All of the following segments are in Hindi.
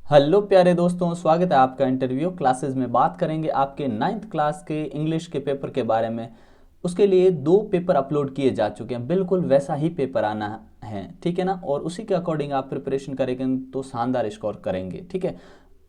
हेलो प्यारे दोस्तों, स्वागत है आपका इंटरव्यू क्लासेस में। बात करेंगे आपके 9th क्लास के इंग्लिश के पेपर के बारे में। उसके लिए 2 पेपर अपलोड किए जा चुके हैं, बिल्कुल वैसा ही पेपर आना है, ठीक है ना। और उसी के अकॉर्डिंग आप प्रिपरेशन करेंगे तो शानदार स्कोर करेंगे, ठीक है।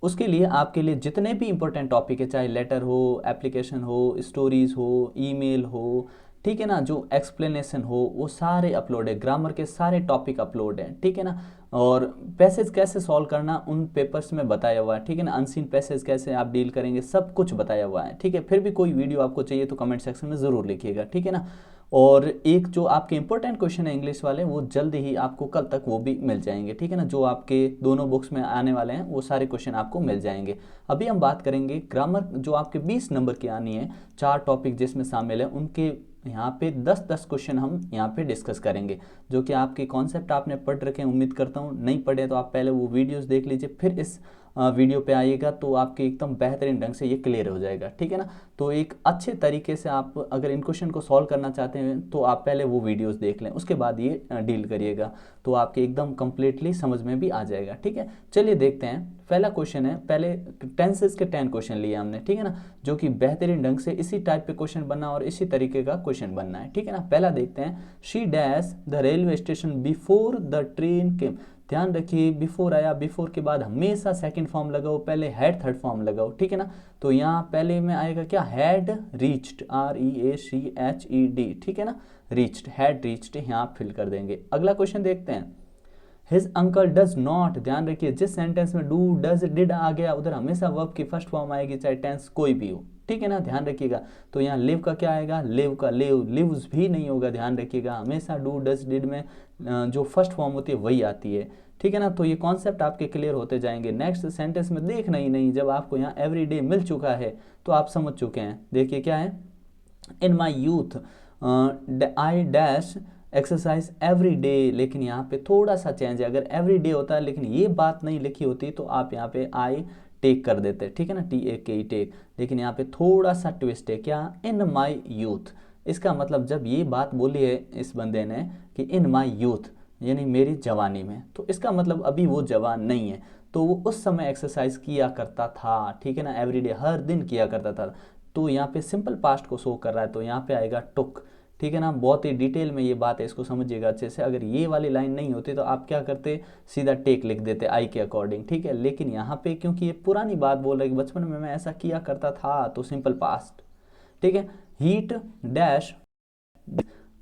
उसके लिए आपके लिए जितने भी इंपॉर्टेंट टॉपिक है, चाहे लेटर हो, एप्लीकेशन हो, स्टोरीज हो, ईमेल हो, ठीक है ना, जो एक्सप्लेनेशन हो, वो सारे अपलोड है। ग्रामर के सारे टॉपिक अपलोड हैं, ठीक है ना। और पैसेज कैसे सॉल्व करना उन पेपर्स में बताया हुआ है, ठीक है ना। अनसीन पैसेज कैसे आप डील करेंगे, सब कुछ बताया हुआ है, ठीक है। फिर भी कोई वीडियो आपको चाहिए तो कमेंट सेक्शन में ज़रूर लिखिएगा, ठीक है ना। और एक जो आपके इंपॉर्टेंट क्वेश्चन है इंग्लिश वाले, वो जल्द ही आपको कल तक वो भी मिल जाएंगे, ठीक है ना। जो आपके दोनों बुक्स में आने वाले हैं वो सारे क्वेश्चन आपको मिल जाएंगे। अभी हम बात करेंगे ग्रामर, जो आपके 20 नंबर की आनी है, 4 टॉपिक जिसमें शामिल है, उनके यहाँ पे 10-10 क्वेश्चन हम यहाँ पे डिस्कस करेंगे। जो कि आपके कॉन्सेप्ट आपने पढ़ रखे हैं, उम्मीद करता हूँ। नहीं पढ़े तो आप पहले वो वीडियोस देख लीजिए, फिर इस वीडियो पे आइएगा तो आपके एकदम बेहतरीन ढंग से ये क्लियर हो जाएगा, ठीक है ना। तो एक अच्छे तरीके से आप अगर इन क्वेश्चन को सॉल्व करना चाहते हैं तो आप पहले वो वीडियोस देख लें, उसके बाद ये डील करिएगा, तो आपके एकदम कंप्लीटली समझ में भी आ जाएगा, ठीक है। चलिए देखते हैं। पहला क्वेश्चन है, पहले टेंसेस के 10 क्वेश्चन लिए हमने, ठीक है ना। जो कि बेहतरीन ढंग से इसी टाइप पे क्वेश्चन बनना और इसी तरीके का क्वेश्चन बनना है, ठीक है ना। पहला देखते हैं। She dash the railway station before the train came. ध्यान रखिए, बिफोर आया, बिफोर के बाद हमेशा सेकंड फॉर्म लगाओ, पहले हैड थर्ड फॉर्म लगाओ, ठीक है ना। तो यहाँ पहले में आएगा क्या, हैड रीच्ड, REACHED, ठीक है ना। रीच्ड, हैड रीच्ड, यहाँ फिल कर देंगे। अगला क्वेश्चन देखते हैं। His uncle does not. ध्यान रखिए, जिस सेंटेंस में डू डज डिड आ गया उधर हमेशा वर्ब की फर्स्ट फॉर्म आएगी, चाहे टेंस कोई भी हो, ठीक है ना। ध्यान रखिएगा। तो यहाँ लिव का क्या आएगा, लिव का लिव, लिव्स भी नहीं होगा। ध्यान रखिएगा, हमेशा डू डज डिड में जो फर्स्ट फॉर्म होती है वही आती है, ठीक है ना। तो ये कॉन्सेप्ट आपके क्लियर होते जाएंगे। नेक्स्ट सेंटेंस में देखना ही नहीं, जब आपको यहाँ एवरीडे मिल चुका है तो आप समझ चुके हैं। देखिए क्या है, in my youth I dash exercise every day. लेकिन यहाँ पे थोड़ा सा चेंज है, अगर एवरी डे होता है लेकिन ये बात नहीं लिखी होती तो आप यहाँ पे आई टेक कर देते, ठीक है ना, TAKE टेक। लेकिन यहाँ पे थोड़ा सा ट्विस्ट है, क्या, इन माई यूथ। इसका मतलब जब ये बात बोली है इस बंदे ने कि इन माई यूथ, यानी मेरी जवानी में, तो इसका मतलब अभी वो जवान नहीं है, तो वो उस समय एक्सरसाइज किया करता था, ठीक है ना। एवरीडे, हर दिन किया करता था। तो यहाँ पे सिंपल पास्ट को शो कर रहा है, तो यहाँ पे आएगा टुक, ठीक है ना। बहुत ही डिटेल में ये बात है, इसको समझिएगा अच्छे से। अगर ये वाली लाइन नहीं होती तो आप क्या करते, सीधा टेक लिख देते आई के अकॉर्डिंग, ठीक है। लेकिन यहाँ पे क्योंकि ये पुरानी बात बोल रहा है कि बचपन में मैं ऐसा किया करता था, तो सिंपल पास्ट, ठीक है। हीट डैश,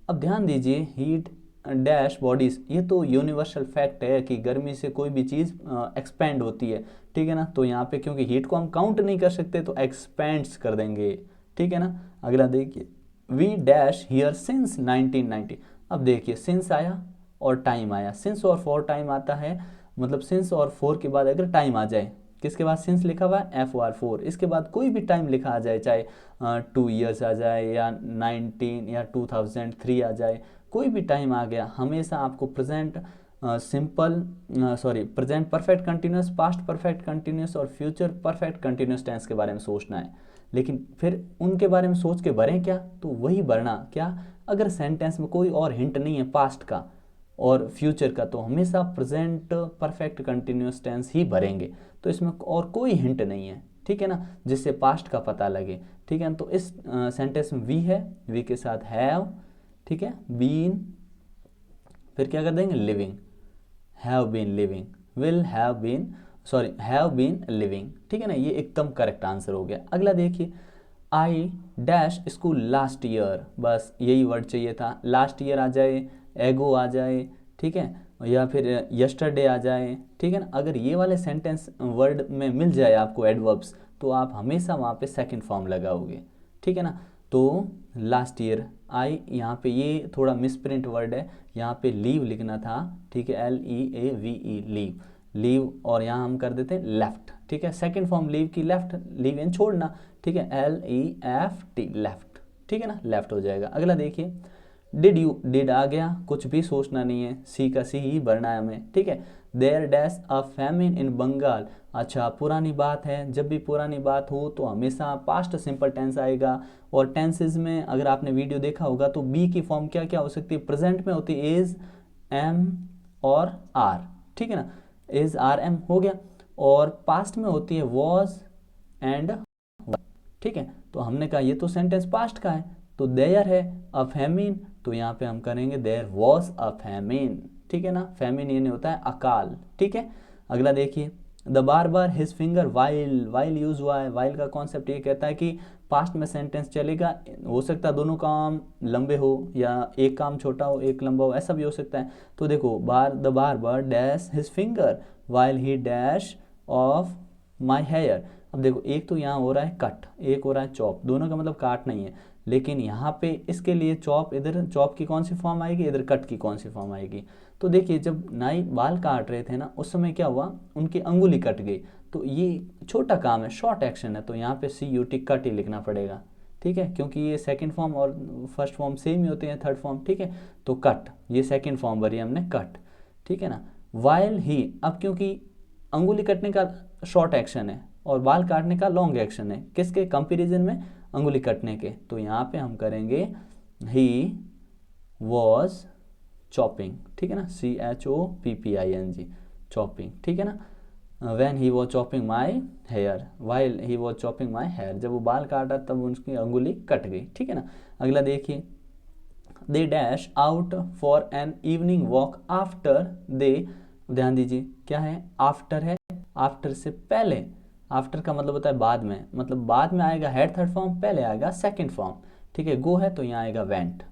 अब ध्यान दीजिए, हीट डैश बॉडीज, ये तो यूनिवर्सल फैक्ट है कि गर्मी से कोई भी चीज़ एक्सपेंड होती है, ठीक है ना। तो यहाँ पे क्योंकि हीट को हम काउंट नहीं कर सकते तो एक्सपेंड्स कर देंगे, ठीक है ना। अगला देखिए, वी डैश हियर सिंस 1990। अब देखिए, सिंस आया और टाइम आया, सिंस और फॉर टाइम आता है, मतलब सिंस और फोर के बाद अगर टाइम आ जाए, किसके बाद सिंस लिखा हुआ है, FOR4, इसके बाद कोई भी टाइम लिखा आ जाए, चाहे 2 years आ जाए या 19 या 2003 आ जाए, कोई भी टाइम आ गया, हमेशा आपको present simple, sorry, present perfect continuous, past perfect continuous और फ्यूचर परफेक्ट कंटिन्यूस टेंस के बारे में सोचना है। लेकिन फिर उनके बारे में सोच के भरें क्या, तो वही भरना क्या, अगर सेंटेंस में कोई और हिंट नहीं है पास्ट का और फ्यूचर का, तो हमेशा प्रेजेंट परफेक्ट कंटिन्यूस टेंस ही भरेंगे। तो इसमें और कोई हिंट नहीं है, ठीक है ना, जिससे पास्ट का पता लगे, ठीक है। तो इस सेंटेंस में वी है, वी के साथ हैव, ठीक है, बीन, फिर क्या कर देंगे, living, have been living, will have been, sorry, have been living, ठीक है ना। ये एकदम करेक्ट आंसर हो गया। अगला देखिए, I dash school last year, बस यही वर्ड चाहिए था, लास्ट ईयर आ जाए, एगो आ जाए, ठीक है, या फिर यस्टरडे आ जाए, ठीक है ना। अगर ये वाले सेंटेंस वर्ड में मिल जाए आपको एडवर्ब्स, तो आप हमेशा वहाँ पे सेकंड फॉर्म लगाओगे, ठीक है ना। तो लास्ट ईयर, आई, यहाँ पे ये थोड़ा मिसप्रिंट वर्ड है, यहाँ पे लीव लिखना था, ठीक है, LEAVE, लीव, लीव, और यहाँ हम कर देते हैं लेफ्ट, ठीक है। सेकंड फॉर्म लीव की लेफ्ट, लीव इन छोड़ना, ठीक है, LEFT, लेफ्ट, ठीक है ना, लेफ्ट हो जाएगा। अगला देखिए, डिड यू, डिड आ गया, कुछ भी सोचना नहीं है, सी का सी ही भरना है हमें, ठीक है। देयर डैश अ फैमिन इन बंगाल, अच्छा पुरानी बात है, जब भी पुरानी बात हो तो हमेशा पास्ट सिंपल टेंस आएगा। और टेंसेज में अगर आपने वीडियो देखा होगा तो बी की फॉर्म क्या क्या हो सकती है, प्रेजेंट में होती है इज, एम और आर, ठीक है ना, इज, आर, एम हो गया। और पास्ट में होती है वॉज एंड, ठीक है। तो हमने कहा ये तो सेंटेंस पास्ट का है, तो देयर है अ फैमिन, तो यहाँ पे हम करेंगे देयर वॉज अ फैमिन, ठीक है ना। फैमिन ये नहीं होता है अकाल, ठीक है। अगला देखिए, the bar bar his finger while, while use हुआ है। वाइल का कॉन्सेप्ट ये कहता है कि पास्ट में सेंटेंस चलेगा, हो सकता है दोनों काम लंबे हो या एक काम छोटा हो एक लंबा हो, ऐसा भी हो सकता है। तो देखो the barber dash his finger while he dash of my hair. अब देखो एक तो यहाँ हो रहा है कट, एक हो रहा है चॉप, दोनों का मतलब काट नहीं है, लेकिन यहाँ पे इसके लिए चॉप, इधर चॉप की कौन सी फॉर्म आएगी, इधर कट की कौन सी फॉर्म आएगी। तो देखिए जब नाई बाल काट रहे थे ना उस समय क्या हुआ, उनकी अंगुली कट गई, तो ये छोटा काम है, शॉर्ट एक्शन है, तो यहाँ पे CUT कट ही लिखना पड़ेगा, ठीक है, क्योंकि ये सेकंड फॉर्म और फर्स्ट फॉर्म सेम ही होते हैं, थर्ड फॉर्म, ठीक है। तो कट, ये सेकंड फॉर्म भरी हमने कट, ठीक है ना। वाइल ही, अब क्योंकि अंगुली कटने का शॉर्ट एक्शन है और बाल काटने का लॉन्ग एक्शन है, किसके कंपैरिजन में, अंगुली कटने के, तो यहाँ पे हम करेंगे ही वॉज चॉपिंग, ठीक है ना, CHOPPING, चॉपिंग, ठीक है ना। When he was chopping my hair, while he was chopping my hair, जब वो बाल काटा तब उसकी अंगुली कट गई, ठीक है ना। अगला देखिए, they dash out for an evening walk after they, ध्यान दीजिए क्या है, आफ्टर है, आफ्टर से पहले, आफ्टर का मतलब होता है बाद में, मतलब बाद में आएगा हेड थर्ड फॉर्म, पहले आएगा सेकंड फॉर्म, ठीक है। गो है तो यहाँ आएगा वेंट,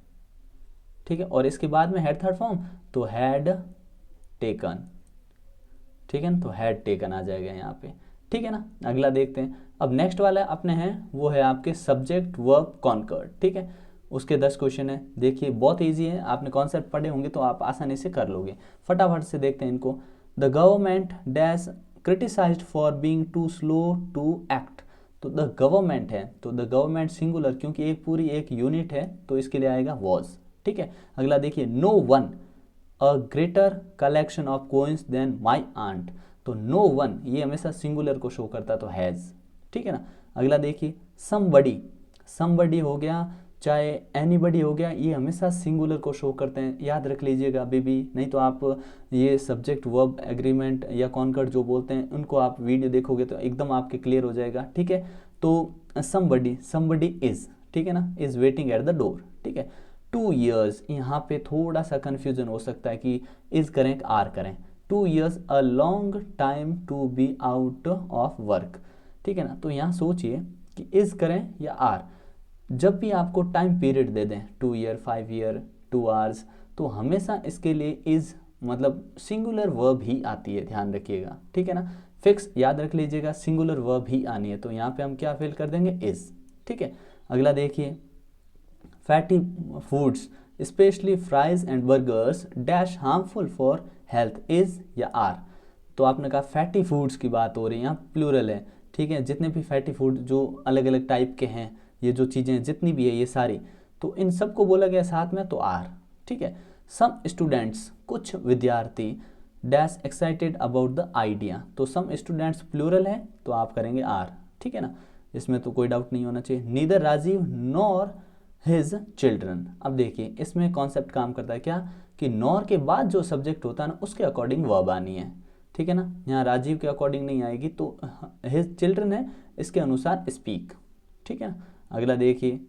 ठीक है, और इसके बाद में हेड थर्ड फॉर्म तो हैड टेकन, ठीक है ना, तो हैड टेकन आ जाएगा यहाँ पे, ठीक है ना। अगला देखते हैं, अब नेक्स्ट वाला अपने हैं वो है आपके सब्जेक्ट वर्ब कॉन्कर्ड, ठीक है। उसके 10 क्वेश्चन है, देखिए बहुत इजी है, आपने कॉन्सेप्ट पढ़े होंगे तो आप आसानी से कर लोगे। फटाफट से देखते हैं इनको। The government dash criticized for being too slow to act, तो द गवर्नमेंट है तो द गवर्नमेंट सिंगुलर, क्योंकि एक पूरी एक यूनिट है तो इसके लिए आएगा वॉज, ठीक है। अगला देखिए, no one a greater collection of coins than my aunt, तो नो वन ये हमेशा सिंगुलर को शो करता है तो हैज़, ठीक है ना। अगला देखिए, समबडी, समबडी हो गया चाहे एनीबडी हो गया, ये हमेशा सिंगुलर को शो करते हैं, याद रख लीजिएगा बेबी, नहीं तो आप ये सब्जेक्ट वर्ब एग्रीमेंट या कॉन्कर्ड जो बोलते हैं उनको आप वीडियो देखोगे तो एकदम आपके क्लियर हो जाएगा, ठीक है। तो समबडी, समबडी इज, ठीक है ना, is waiting at the door, ठीक है। 2 years, यहाँ पे थोड़ा सा कन्फ्यूजन हो सकता है कि इज करें आर करें। 2 years a long time to be out of work, ठीक है ना। तो यहाँ सोचिए कि इज करें या आर, जब भी आपको टाइम पीरियड दे दें 2 year 5 year 2 hours, तो हमेशा इसके लिए इज मतलब सिंगुलर वर्ब ही आती है, ध्यान रखिएगा, ठीक है ना। फिक्स याद रख लीजिएगा, सिंगुलर वर्ब ही आनी है, तो यहाँ पे हम क्या फिल कर देंगे, इज, ठीक है। अगला देखिए, fatty foods specially fries and burgers dash harmful for health, is या आर, तो आपने कहा फैटी फूड्स की बात हो रही है, यहाँ प्लूरल है, ठीक है। जितने भी फैटी फूड जो अलग अलग टाइप के हैं, ये जो चीज़ें जितनी भी है ये सारी, तो इन सबको बोला गया साथ में तो आर, ठीक है। सम स्टूडेंट्स, कुछ विद्यार्थी, dash excited about the idea, तो सम स्टूडेंट्स प्लूरल है तो आप करेंगे आर, ठीक है ना, इसमें तो कोई डाउट नहीं होना चाहिए। Neither Rajiv nor his children, अब देखिए इसमें कॉन्सेप्ट काम करता है क्या, कि नॉर के बाद जो सब्जेक्ट होता है ना उसके अकॉर्डिंग वर्ब आनी है, ठीक है ना। यहाँ राजीव के अकॉर्डिंग नहीं आएगी, तो हिज चिल्ड्रन है इसके अनुसार स्पीक, ठीक है ना। अगला देखिए,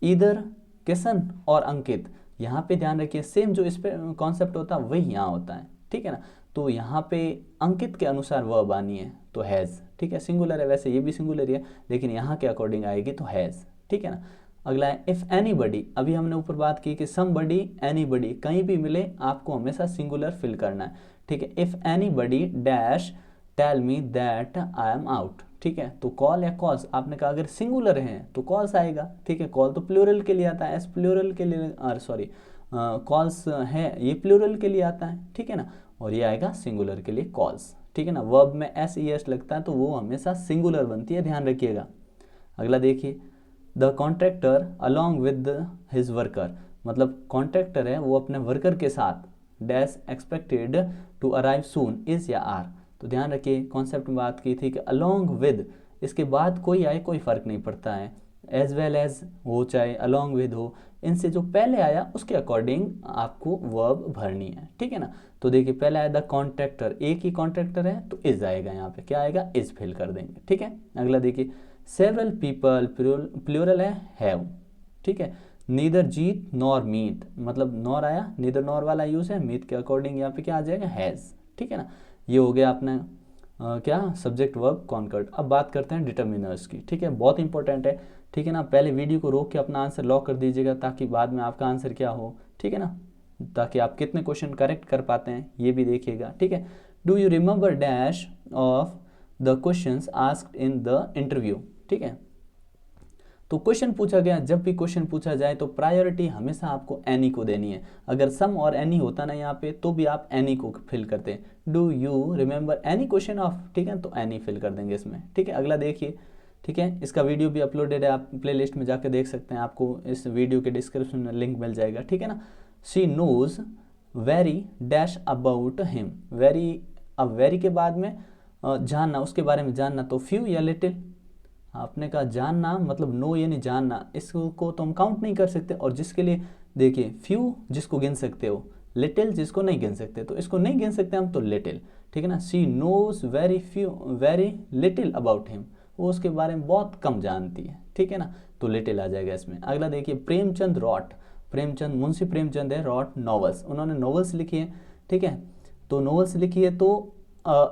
इधर किशन और अंकित, यहाँ पे ध्यान रखिए सेम जो इस पे कॉन्सेप्ट होता है वही यहाँ होता है, ठीक है ना। तो यहाँ पे अंकित के अनुसार वर्ब आनी है तो हैज़, ठीक है, सिंगुलर है, वैसे ये भी सिंगुलर ही है लेकिन यहाँ के अकॉर्डिंग आएगी तो हैज़, ठीक है ना। अगला है इफ़ एनीबडी, अभी हमने ऊपर बात की कि समबडी एनीबडी कहीं भी मिले आपको हमेशा सिंगुलर फिल करना है, ठीक है। If anybody dash tell me that I am out, ठीक है। तो कॉल या कॉल्स, आपने कहा अगर सिंगुलर है तो कॉल्स आएगा, ठीक है। कॉल तो प्लूरल के लिए आता है, एस प्लूरल के लिए, सॉरी कॉल्स है ये प्लूरल के लिए आता है, ठीक है ना, और ये आएगा सिंगुलर के लिए कॉल्स, ठीक है ना। वर्ब में एस ई एस लगता है तो वो हमेशा सिंगुलर बनती है, ध्यान रखिएगा। अगला देखिए, the contractor along with his worker, मतलब कॉन्ट्रैक्टर है वो अपने वर्कर के साथ dash expected to arrive soon, is या आर, तो ध्यान रखिए कॉन्सेप्ट में बात की थी कि अलॉन्ग विद, इसके बाद कोई आए कोई फ़र्क नहीं पड़ता है, एज वेल एज हो चाहे अलॉन्ग विद हो, इनसे जो पहले आया उसके अकॉर्डिंग आपको वर्ब भरनी है, ठीक है ना। तो देखिए पहला है द कॉन्ट्रैक्टर, एक ही कॉन्ट्रैक्टर है तो इज आएगा, यहाँ पे क्या आएगा, इज फिल कर देंगे। ठीक है, अगला देखिए सेवरल पीपल, प्लूरल है हैव। ठीक है, नीदर जीत नॉर मीत, मतलब नॉर आया, नीदर नॉर वाला यूज है, मीत के अकॉर्डिंग यहाँ पे क्या आ जाएगा, हैज। ठीक है ना, ये हो गया अपना क्या सब्जेक्ट वर्ब कॉन्कर्ड। अब बात करते हैं डिटर्मिनर्स की। ठीक है, बहुत इंपॉर्टेंट है। ठीक है ना, पहले वीडियो को रोक के अपना आंसर लॉक कर दीजिएगा ताकि बाद में आपका आंसर क्या हो। ठीक है ना, ताकि आप कितने क्वेश्चन करेक्ट कर पाते हैं ये भी देखिएगा। ठीक है, do you remember dash of the questions asked in the interview. ठीक है, तो क्वेश्चन पूछा गया, जब भी क्वेश्चन पूछा जाए तो प्रायोरिटी हमेशा आपको एनी को देनी है। अगर सम और एनी होता ना यहाँ पे तो भी आप एनी को फिल करते हैं। Do you remember any question of, ठीक है, तो एनी फिल कर देंगे इसमें। ठीक है, अगला देखिए। ठीक है, इसका वीडियो भी अपलोडेड है, आप प्लेलिस्ट में जाकर देख सकते हैं, आपको इस वीडियो के डिस्क्रिप्शन में लिंक मिल जाएगा। ठीक है ना, she knows very dash about him, very, अब वेरी के बाद में जानना, उसके बारे में जानना, तो फ्यू या लिटिल। आपने कहा जानना मतलब नो यानी जानना, इसको तो हम काउंट नहीं कर सकते। और जिसके लिए देखिए फ्यू जिसको गिन सकते हो, लिटिल जिसको नहीं गिन सकते, तो इसको नहीं गिन सकते हम तो लिटिल। ठीक है ना, she knows very few, very little about him, वो उसके बारे में बहुत कम जानती है। ठीक है ना, तो लिटिल आ जाएगा इसमें। अगला देखिए प्रेमचंद रॉट, प्रेमचंद मुंशी प्रेमचंद है, रॉट नॉवेल्स, उन्होंने नॉवेल्स लिखी है। ठीक है, तो नॉवेल्स लिखी है तो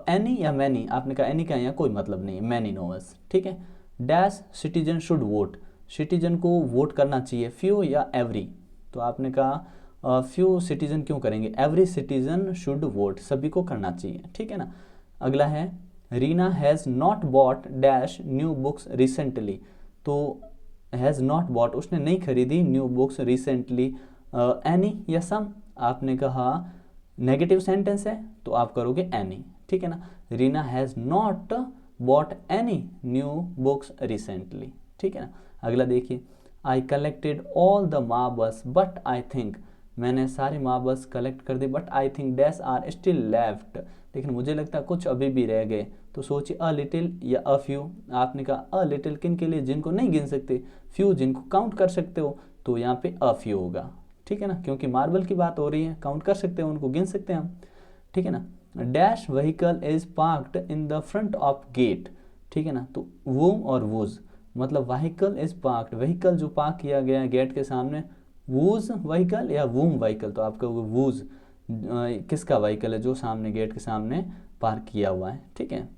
एनी या मैनी, आपने कहा एनी का यहाँ कोई मतलब नहीं है, मैनी नॉवेल्स। ठीक है, dash citizen should vote, citizen को वोट करना चाहिए, फ्यू या एवरी, तो आपने कहा फ्यू सिटीजन क्यों करेंगे, एवरी सिटीजन शुड वोट, सभी को करना चाहिए। ठीक है ना, अगला है Reena has not bot dash new books recently, तो हैज़ नॉट बॉट उसने नहीं खरीदी न्यू बुक्स रिसेंटली, एनी या सम, आपने कहा नेगेटिव सेंटेंस है तो आप करोगे एनी। ठीक है ना, Reena has not bought any new books recently. ठीक है ना, अगला देखिए I collected all the marbles but I think, मैंने सारे मार्बल्स कलेक्ट कर दिए but I think dash are still left, लेकिन मुझे लगता है कुछ अभी भी रह गए, तो सोचिए अ लिटिल या अ फ्यू। आपने कहा अ लिटिल किन के लिए, जिनको नहीं गिन सकते, फ्यू जिनको काउंट कर सकते हो, तो यहाँ पे अ फ्यू होगा। ठीक है ना, क्योंकि मार्बल की बात हो रही है, काउंट कर सकते हैं, उनको गिन सकते हैं हम। ठीक है ना, dash vehicle is parked in the front of gate. ठीक है ना, तो वूम और वूज, मतलब व्हीकल इज पार्क्ड, व्हीकल जो पार्क किया गया है गेट के सामने, वूज व्हीकल या वूम व्हीकल, तो आपका वूज किसका व्हीकल है जो सामने गेट के सामने पार्क किया हुआ है। ठीक है,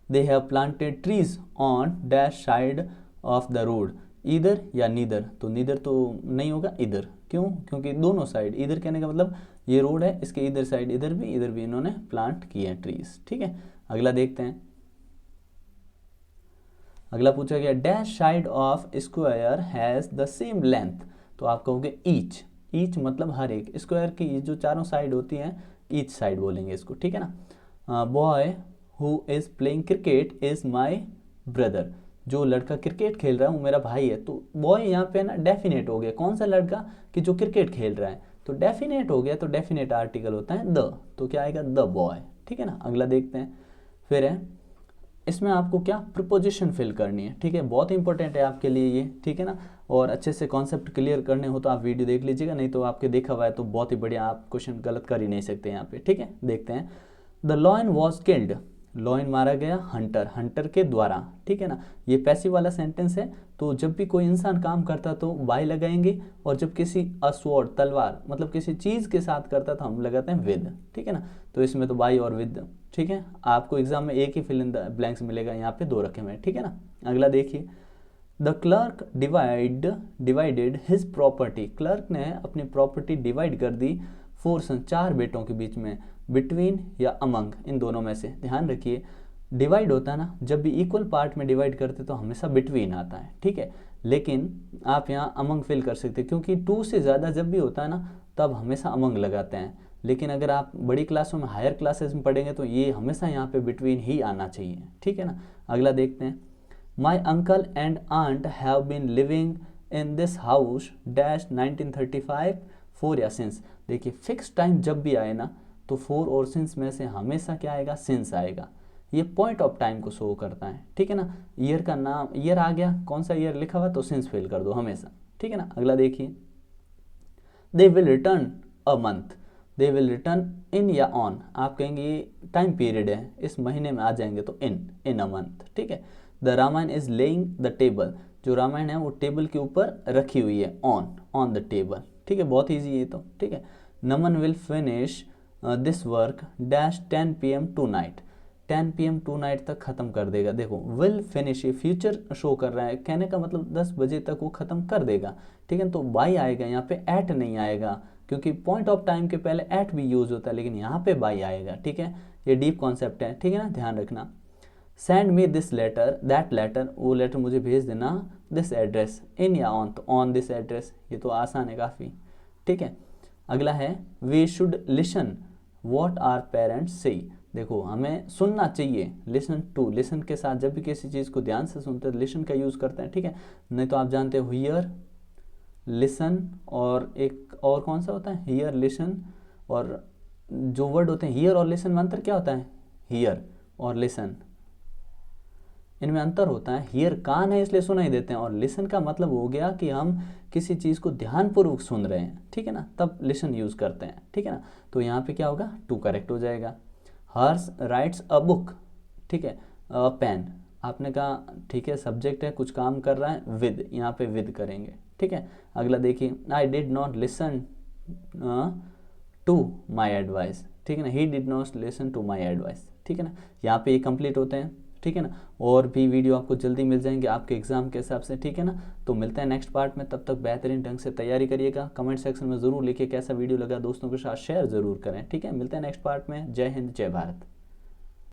they have planted trees on dash side of the road, इधर या नीदर, तो नीदर तो नहीं होगा, इधर, क्यों, क्योंकि दोनों साइड, इधर कहने का मतलब ये रोड है, इसके इधर साइड इधर भी इन्होंने प्लांट किए हैं ट्रीज। ठीक है, अगला देखते हैं। अगला पूछा गया dash side of square has the same length, तो आप कहोगे ईच, ईच मतलब हर एक, स्क्वायर की जो चारों साइड होती हैं ईच साइड बोलेंगे इसको। ठीक है ना, boy who is playing cricket is my brother, जो लड़का क्रिकेट खेल रहा है वो मेरा भाई है, तो बॉय यहाँ पे ना डेफिनेट हो गया, कौन सा लड़का कि जो क्रिकेट खेल रहा है, तो डेफिनेट हो गया, तो डेफिनेट आर्टिकल होता है द, तो क्या आएगा द बॉय। ठीक है ना, अगला देखते हैं। फिर है इसमें आपको क्या प्रीपोजिशन फिल करनी है। ठीक है, बहुत इंपॉर्टेंट है आपके लिए ये। ठीक है ना, और अच्छे से कॉन्सेप्ट क्लियर करने हो तो आप वीडियो देख लीजिएगा, नहीं तो आपके देखा हुआ है तो बहुत ही बढ़िया, आप क्वेश्चन गलत कर ही नहीं सकते यहाँ पे। ठीक है, देखते हैं। The lion was killed, lion मारा गया हंटर, हंटर के द्वारा। ठीक है ना, ये पैसिव वाला सेंटेंस है, तो जब भी कोई इंसान काम करता तो बाय लगाएंगे, और जब किसी अस्वॉर्ड तलवार मतलब किसी चीज़ के साथ करता तो हम लगाते हैं विद। ठीक है ना, तो इसमें तो बाय और विद। ठीक है, आपको एग्जाम में एक ही फिल इन द ब्लैंक्स मिलेगा, यहाँ पे दो रखे हुए हैं। ठीक है ना, अगला देखिए। The clerk divided his property, clerk ने अपनी प्रॉपर्टी डिवाइड कर दी फोर सन, चार बेटों के बीच में, बिटवीन या अमंग, इन दोनों में से। ध्यान रखिए डिवाइड होता है ना, जब भी इक्वल पार्ट में डिवाइड करते तो हमेशा बिटवीन आता है। ठीक है, लेकिन आप यहाँ अमंग फिल कर सकते हैं, क्योंकि टू से ज़्यादा जब भी होता है ना तब हमेशा अमंग लगाते हैं, लेकिन अगर आप बड़ी क्लासों में हायर क्लासेस में पढ़ेंगे तो ये हमेशा यहाँ पे बिटवीन ही आना चाहिए। ठीक है ना, अगला देखते हैं। My uncle and aunt have been living in this house dash 1935 for या सिंस। देखिए फिक्स टाइम जब भी आए ना तो फोर और सिंस में से हमेशा क्या आएगा, सिंस आएगा, ये पॉइंट ऑफ टाइम को शो करता है। ठीक है ना, ईयर का नाम, ईयर आ गया, कौन सा ईयर लिखा हुआ तो सिंस फिल कर दो हमेशा। ठीक है ना, अगला देखिए। They will return a month, they will return in या ऑन, आप कहेंगे ये टाइम पीरियड है, इस महीने में आ जाएंगे तो इन अ मंथ, ठीक है। The Ramayana is laying the table, जो रामायण है वो टेबल के ऊपर रखी हुई है, ऑन द टेबल, ठीक है, बहुत ईजी है तो, ठीक है। Naman will finish this work dash 10 PM tonight, 10 PM tonight तक ख़त्म कर देगा। देखो विल फिनिश, ये फ्यूचर शो कर रहा है, कहने का मतलब 10 बजे तक वो ख़त्म कर देगा, ठीक है। तो बाई आएगा यहाँ पे, एट नहीं आएगा, क्योंकि पॉइंट ऑफ टाइम के पहले एट भी यूज़ होता है, लेकिन यहाँ पे बाई आएगा, ठीक है। ये डीप कॉन्सेप्ट है, ठीक है ना, ध्यान रखना। Send me this letter, that letter, वो लेटर मुझे भेज देना, दिस एड्रेस, इन या ऑन, तो ऑन दिस एड्रेस, ये तो आसान है काफ़ी, ठीक है। अगला है we should listen what our parents से, देखो हमें सुनना चाहिए, लिसन टू, लिसन के साथ जब भी किसी चीज़ को ध्यान से सुनते हैं लिसन का यूज़ करते हैं, ठीक है। नहीं तो आप जानते हो हियर, लिसन, और एक और कौन सा होता है, हियर, लिसन, और जो वर्ड होते हैं हियर और लिसन में अंतर क्या होता है, हियर और लिसन, इनमें अंतर होता है। हियर कान है इसलिए सुनाई देते हैं, और लिसन का मतलब हो गया कि हम किसी चीज़ को ध्यानपूर्वक सुन रहे हैं, ठीक है ना, तब लिसन यूज़ करते हैं, ठीक है ना। तो यहाँ पे क्या होगा, टू करेक्ट हो जाएगा। हर्ष राइट्स अ बुक, ठीक है, अ पेन, आपने कहा ठीक है सब्जेक्ट है, कुछ काम कर रहा है, विद, यहाँ पे विद करेंगे, ठीक है। अगला देखिए, I did not listen to my advice, ठीक है ना, he did not listen to my advice, ठीक है ना। यहाँ पे ये कंप्लीट होते हैं, ठीक है ना। और भी वीडियो आपको जल्दी मिल जाएंगे आपके एग्जाम के हिसाब से, ठीक है ना। तो मिलते हैं नेक्स्ट पार्ट में, तब तक बेहतरीन ढंग से तैयारी करिएगा। कमेंट सेक्शन में ज़रूर लिखिए कैसा वीडियो लगा, दोस्तों के साथ शेयर ज़रूर करें, ठीक है। मिलते हैं नेक्स्ट पार्ट में। जय हिंद, जय भारत।